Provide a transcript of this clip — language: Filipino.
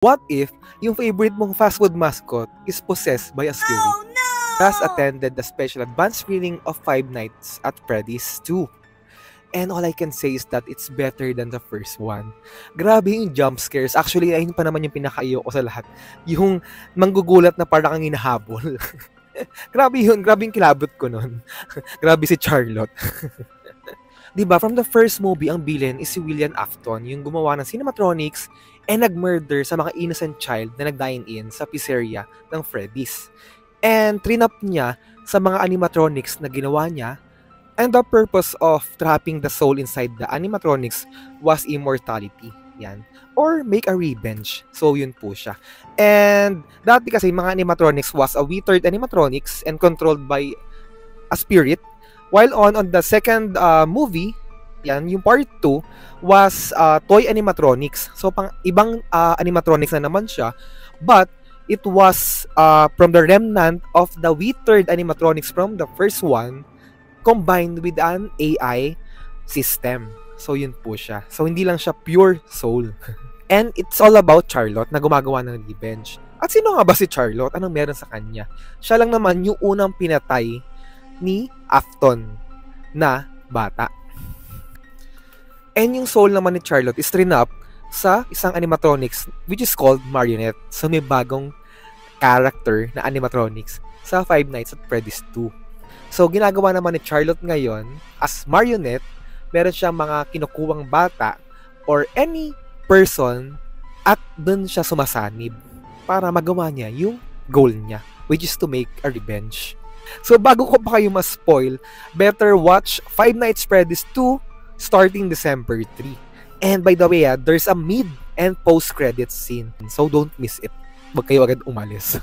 What if yung favorite mong fast food mascot is possessed by a spirit? Oh no! Thus attended the special advance screening of Five Nights at Freddy's 2. And all I can say is that it's better than the first one. Grabe yung jump scares. Actually, ayun pa naman yung pinakaiyo ko sa lahat. Yung manggugulat na parang kang hinahabol. Grabe yun. Grabe yung kilabot ko nun. Grabe si Charlotte. Diba, from the first movie, ang villain is si William Afton, yung gumawa ng animatronics and nag-murder sa mga innocent child na nag-dine-in sa pizzeria ng Freddy's. And trinap niya sa mga animatronics na ginawa niya. And the purpose of trapping the soul inside the animatronics was immortality. Yan. Or make a revenge. So, yun po siya. And dati kasi mga animatronics was a withered animatronics and controlled by a spirit. While on the second movie, yan, yung part 2, was toy animatronics. So, pang ibang animatronics na naman siya. But, it was from the remnant of the withered animatronics from the first one combined with an AI system. So, yun po siya. So, hindi lang siya pure soul. And it's all about Charlotte na gumagawa ng revenge. At sino nga ba si Charlotte? Anong meron sa kanya? Siya lang naman yung unang pinatay ni Afton na bata. And yung soul naman ni Charlotte is trinap sa isang animatronics which is called Marionette. So, may bagong character na animatronics sa Five Nights at Freddy's 2. So, ginagawa naman ni Charlotte ngayon, as Marionette, meron siyang mga kinukuwang bata or any person at dun siya sumasanib para magawa niya yung goal niya, which is to make a revenge. So, bago ko pa kayo ma-spoil, better watch Five Nights at Freddy's 2 starting December 3. And by the way, there's a mid and post-credits scene. So, don't miss it. Huwag kayo agad umalis.